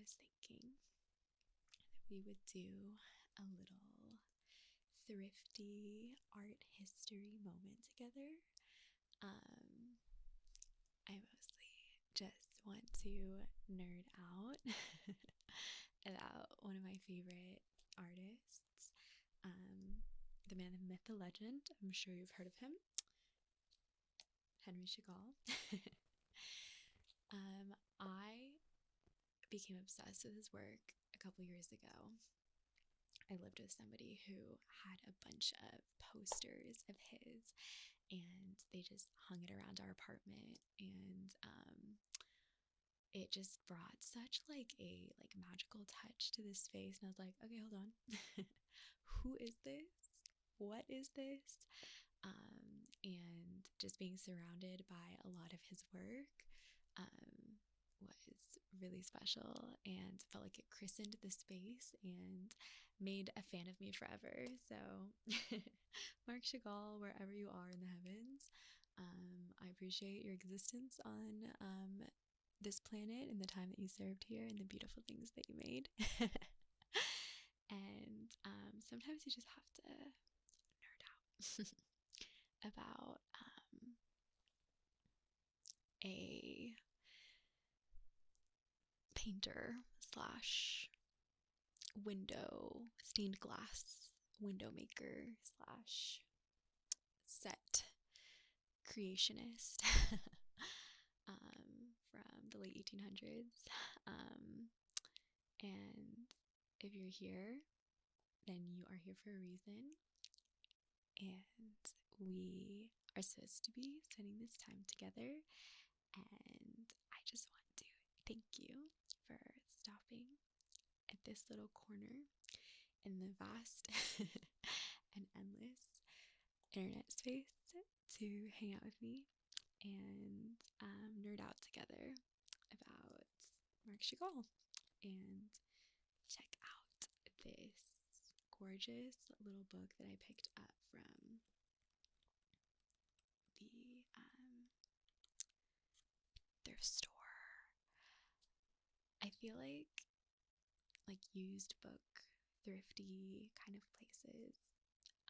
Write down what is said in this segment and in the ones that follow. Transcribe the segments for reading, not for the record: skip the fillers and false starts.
was thinking that we would do a little thrifty art history moment together. I mostly just want to nerd out about one of my favorite artists, the man, the myth, the legend. I'm sure you've heard of him, Henry Chagall. I became obsessed with his work a couple years ago. I lived with somebody who had a bunch of posters of his, and they just hung it around our apartment, and it just brought such like a magical touch to this space. And I was like, okay, hold on. Who is this? What is this? And just being surrounded by a lot of his work was really special, and felt like it christened the space and made a fan of me forever. So Marc Chagall, wherever you are in the heavens, I appreciate your existence on this planet and the time that you served here and the beautiful things that you made. And sometimes you just have to nerd out about a painter slash stained glass window maker slash set creationist from the late 1800s. And if you're here, then you are here for a reason. And we are supposed to be spending this time together. And I just want to thank you for stopping at this little corner in the vast and endless internet space to hang out with me and nerd out together about Marc Chagall and check out this gorgeous little book that I picked up from the thrift store. I feel like used book, thrifty kind of places,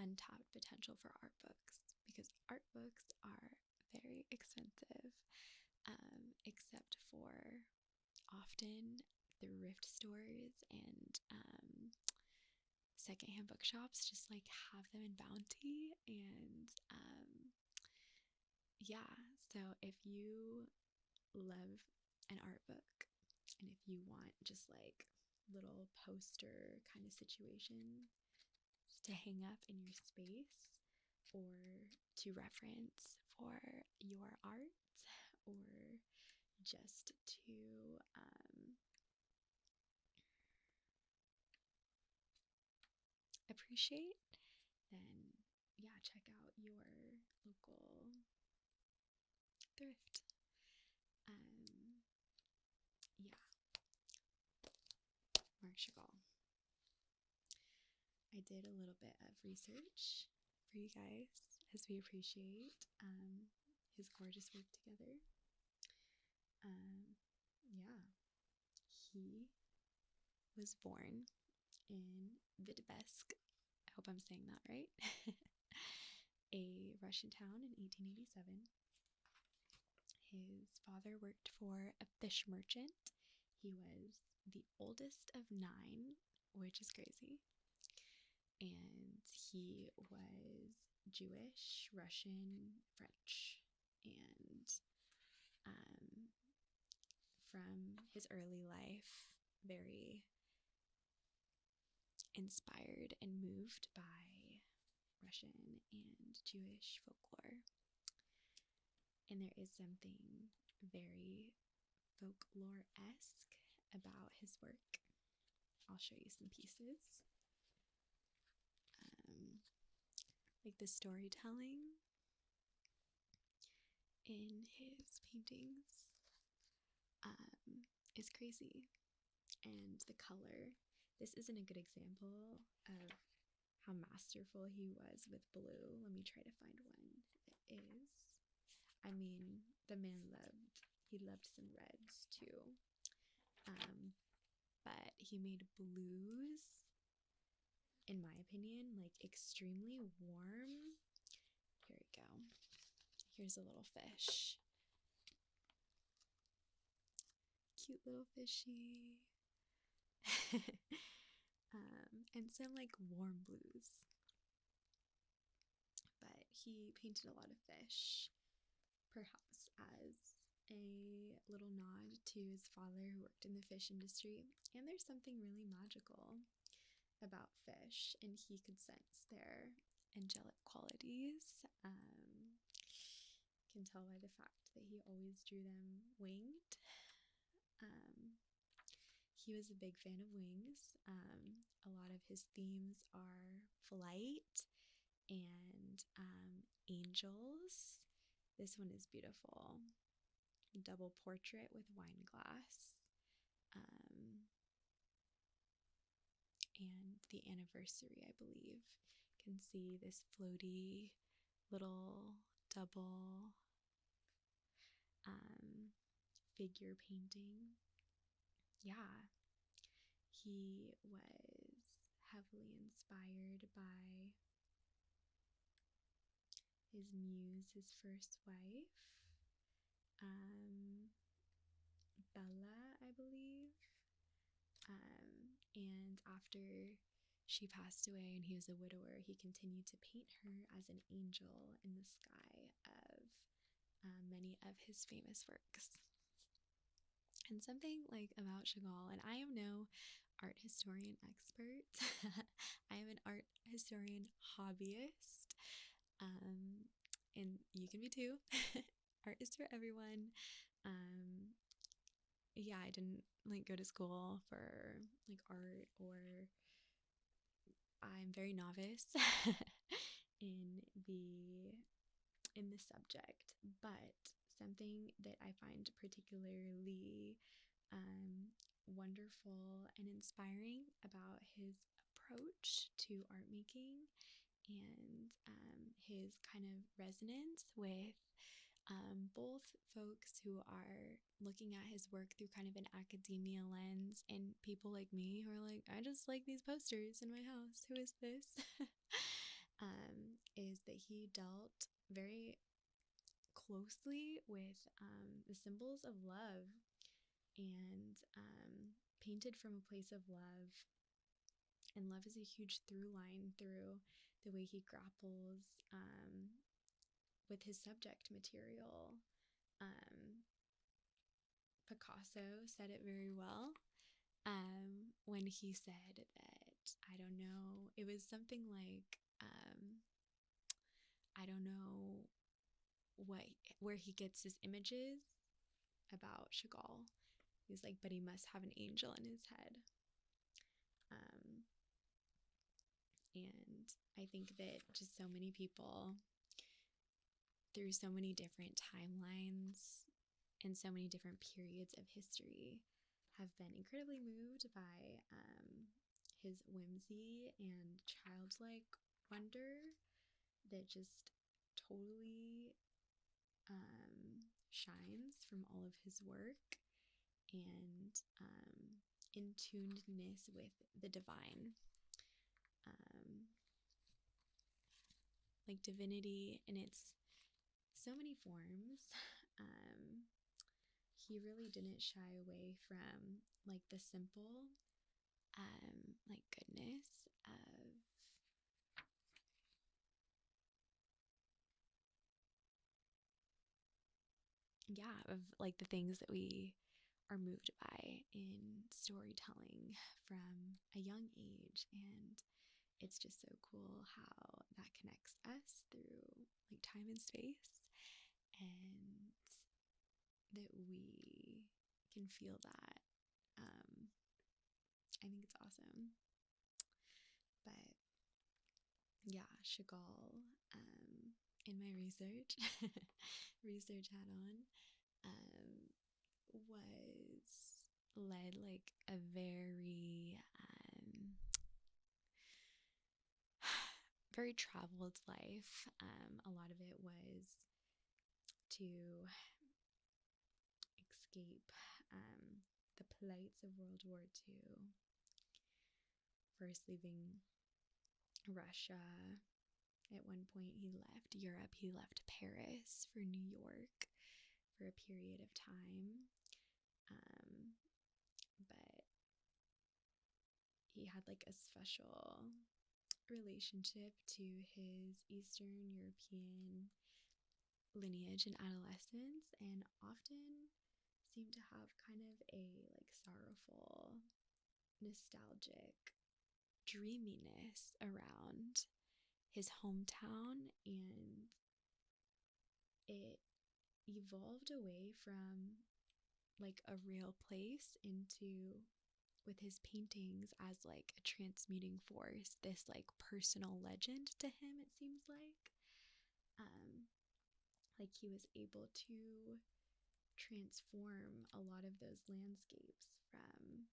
untapped potential for art books, because art books are very expensive, except for often thrift stores and secondhand bookshops just have them in bounty. And yeah, so if you love an art book, and if you want just little poster kind of situation to hang up in your space or to reference for your art, or just to appreciate, then yeah, check out your local thrift. Yeah, Marc Chagall. I did a little bit of research for you guys as we appreciate his gorgeous work together. Yeah, he was born in Vitebsk, I hope I'm saying that right, a Russian town in 1887. His father worked for a fish merchant. He was the oldest of 9, which is crazy. And he was Jewish, Russian, French. And from his early life, very inspired and moved by Russian and Jewish folklore. And there is something very folklore-esque about his work. I'll show you some pieces. The storytelling in his paintings is crazy. And the color, this isn't a good example of how masterful he was with blue. Let me try to find one that is. I mean, the man loved some reds too. but he made blues, in my opinion, like extremely warm. Here we go. Here's a little fish. Cute little fishy. And some like warm blues. But he painted a lot of fish, perhaps as a little nod to his father who worked in the fish industry. And there's something really magical about fish, and he could sense their angelic qualities. Can tell by the fact that he always drew them winged. He was a big fan of wings. A lot of his themes are flight and angels. This one is beautiful. Double portrait with wine glass. And the anniversary, I believe. Can see this floaty little double figure painting. Yeah, he was heavily inspired by his muse, his first wife, Bella, I believe. And after she passed away and he was a widower, he continued to paint her as an angel in the sky of many of his famous works. And something like about Chagall, and I am no art historian expert, I am an art historian hobbyist, and you can be too. Art is for everyone. Yeah, I didn't like go to school for like art, or I'm very novice in the subject, but something that I find particularly wonderful and inspiring about his approach to art making, and his kind of resonance with both folks who are looking at his work through kind of an academia lens, and people like me who are like, I just like these posters in my house. Who is this? Is that he dealt very closely with the symbols of love, and painted from a place of love. And love is a huge through line through the way he grapples with his subject material. Picasso said it very well when he said that, I don't know, it was something like, I don't know where he gets his images about Chagall. He was like, but he must have an angel in his head. And I think that just so many people through so many different timelines and so many different periods of history have been incredibly moved by his whimsy and childlike wonder that just totally shines from all of his work, and in tunedness with the divine. Like divinity in its so many forms. He really didn't shy away from like the simple like goodness of like the things that we are moved by in storytelling from a young age. And it's just so cool how that connects us through like time and space, and that we can feel that. I think it's awesome. But yeah, Chagall, in my research hat on, was led like a very very traveled life. A lot of it was to escape the plights of World War II. First leaving Russia. At one point, he left Europe. He left Paris for New York for a period of time. But he had like a special relationship to his Eastern European lineage and adolescence, and often seemed to have kind of a like sorrowful, nostalgic dreaminess around his hometown, and it evolved away from like a real place into, with his paintings as like a transmuting force, this like personal legend to him, it seems like he was able to transform a lot of those landscapes from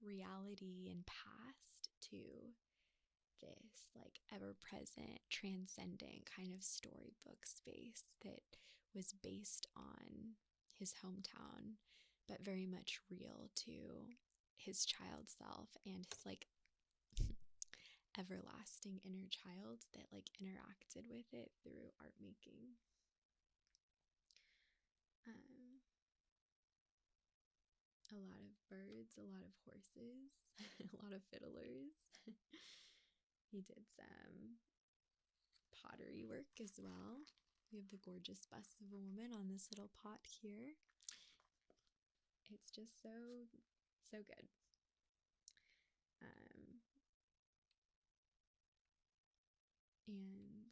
reality and past to this like ever-present, transcendent kind of storybook space that was based on his hometown, but very much real to his child self and his like everlasting inner child that like interacted with it through art making. A lot of birds, a lot of horses, a lot of fiddlers. He did some pottery work as well. We have the gorgeous bust of a woman on this little pot here. It's just so good. And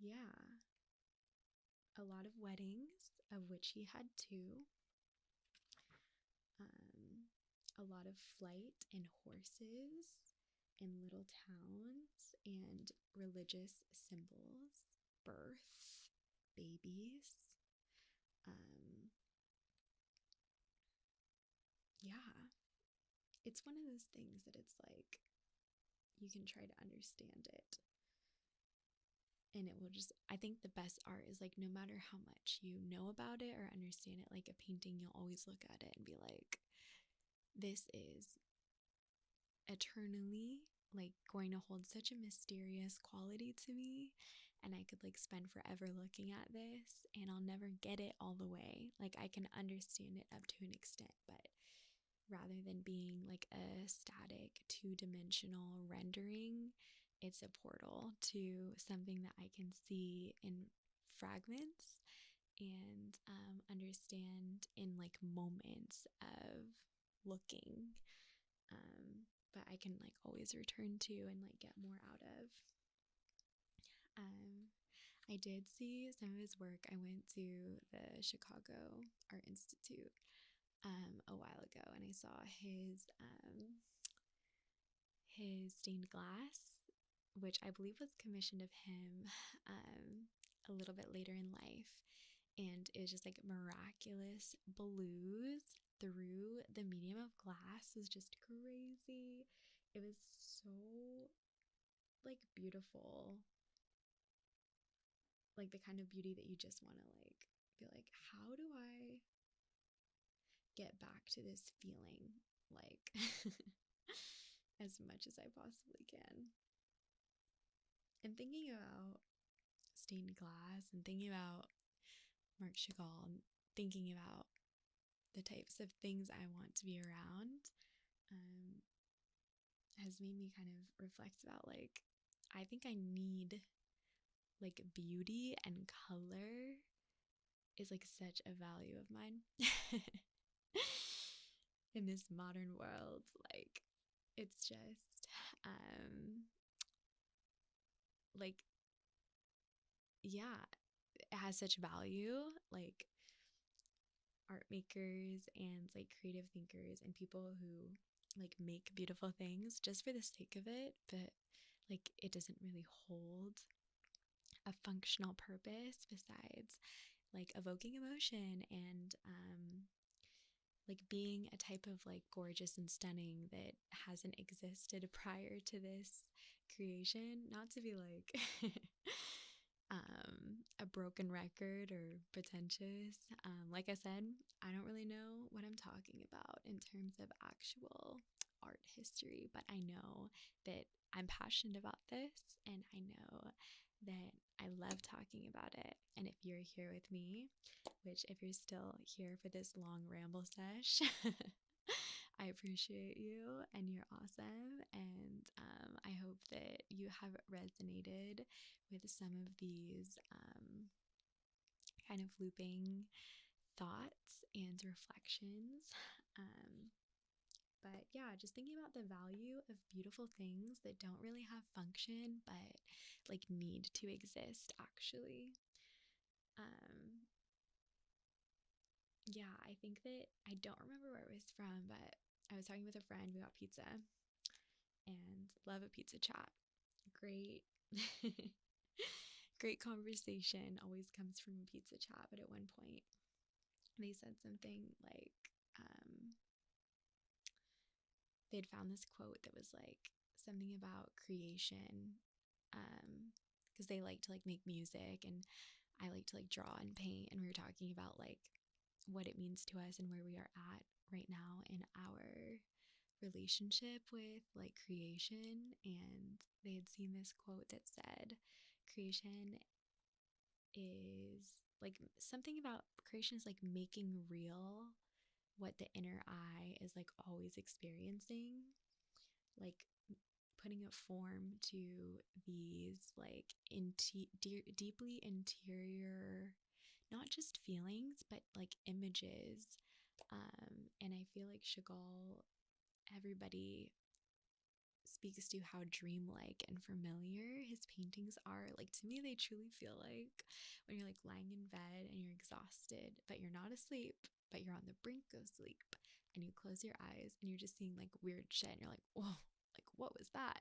yeah, a lot of weddings, of which he had 2. A lot of flight and horses in little towns and religious symbols, birth, babies. Yeah, it's one of those things that it's like you can try to understand it, and it will just, I think the best art is like no matter how much you know about it or understand it, like a painting, you'll always look at it and be like, this is eternally like going to hold such a mysterious quality to me, and I could like spend forever looking at this and I'll never get it all the way. Like I can understand it up to an extent, but rather than being like a static 2-dimensional rendering, it's a portal to something that I can see in fragments and understand in like moments of looking, but I can like always return to and like get more out of. I did see some of his work. I went to the Chicago Art Institute a while ago, and I saw his stained glass, which I believe was commissioned of him a little bit later in life, and it was just like miraculous blues through the medium of glass. It was just crazy. It was so like beautiful, like the kind of beauty that you just want to like be like, how do I get back to this feeling like as much as I possibly can. And thinking about stained glass and thinking about Marc Chagall and thinking about the types of things I want to be around has made me kind of reflect about like, I think I need like beauty and color is like such a value of mine in this modern world. Like it's just like, yeah, it has such value. Like art makers and like creative thinkers and people who like make beautiful things just for the sake of it, but like it doesn't really hold a functional purpose besides like evoking emotion and like being a type of like gorgeous and stunning that hasn't existed prior to this creation. Not to be like a broken record or pretentious. Like I said, I don't really know what I'm talking about in terms of actual art history, but I know that I'm passionate about this, and I know that I love talking about it. And if you're here with me, which if you're still here for this long ramble sesh, I appreciate you and you're awesome. And I hope that you have resonated with some of these kind of looping thoughts and reflections. Um, but yeah, just thinking about the value of beautiful things that don't really have function, but like need to exist actually. Um, yeah, I think that I don't remember where it was from, but I was talking with a friend. We got pizza and love a pizza chat. Great, great conversation always comes from a pizza chat. But at one point, they said something like, they'd found this quote that was like something about creation, because they like to like make music and I like to like draw and paint, and we were talking about like what it means to us and where we are at right now in our relationship with like creation. And they had seen this quote that said creation is like something about creation is like making real what the inner eye is like always experiencing, like putting a form to these like deeply interior, not just feelings, but like images. And I feel like Chagall, everybody speaks to how dreamlike and familiar his paintings are. Like to me, they truly feel like when you're like lying in bed and you're exhausted, but you're not asleep, but you're on the brink of sleep, and you close your eyes and you're just seeing like weird shit, and you're like, whoa, like what was that?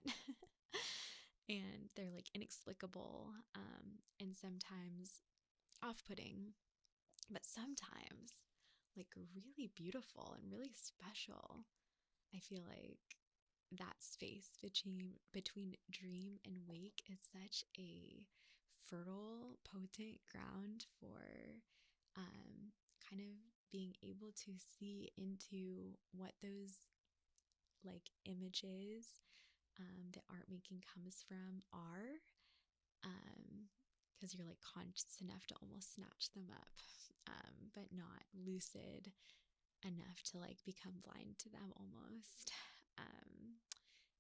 And they're like inexplicable, and sometimes off-putting, but sometimes like really beautiful and really special. I feel like that space between dream and wake is such a fertile, potent ground for kind of being able to see into what those like images that art making comes from are, because you're like conscious enough to almost snatch them up, but not lucid enough to like become blind to them almost.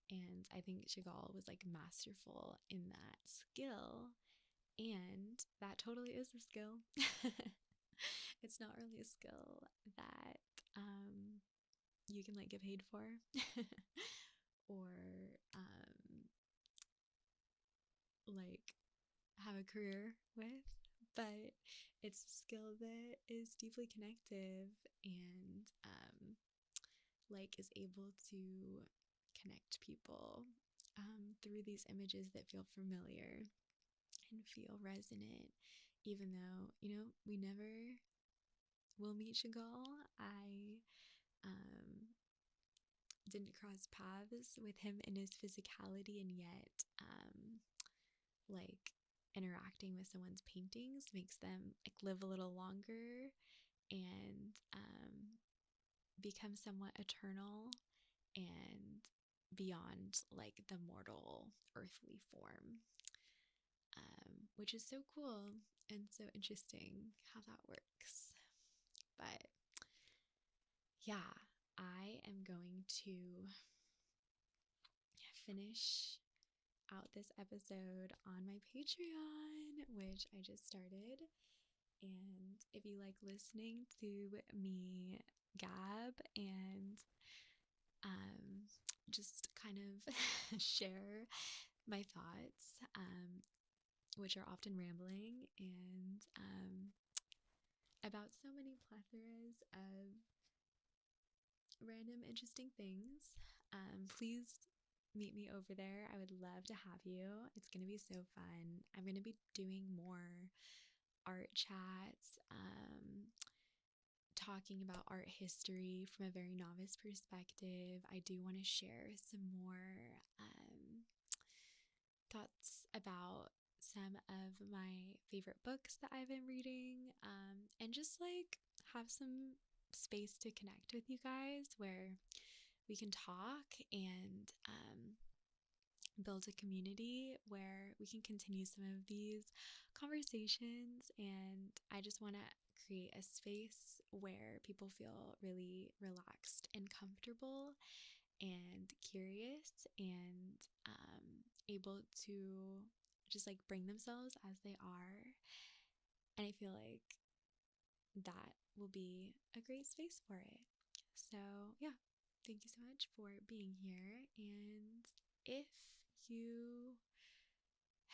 And I think Chagall was like masterful in that skill, and that totally is a skill. It's not really a skill that you can like get paid for or like have a career with, but it's a skill that is deeply connective and like is able to connect people through these images that feel familiar and feel resonant, even though, you know, we never will meet Chagall. I didn't cross paths with him in his physicality, and yet like interacting with someone's paintings makes them like live a little longer and become somewhat eternal and beyond like the mortal earthly form, which is so cool and so interesting how that works. But yeah, I am going to finish out this episode on my Patreon, which I just started. And if you like listening to me gab and just kind of share my thoughts, which are often rambling and about so many plethoras of random interesting things, please meet me over there. I would love to have you. It's going to be so fun. I'm going to be doing more art chats, talking about art history from a very novice perspective. I do want to share some more thoughts about some of my favorite books that I've been reading, and just like have some space to connect with you guys where we can talk and build a community where we can continue some of these conversations. And I just want to create a space where people feel really relaxed and comfortable and curious and able to just like bring themselves as they are. And I feel like that will be a great space for it. So, yeah, thank you so much for being here. And if you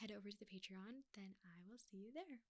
head over to the Patreon, then I will see you there.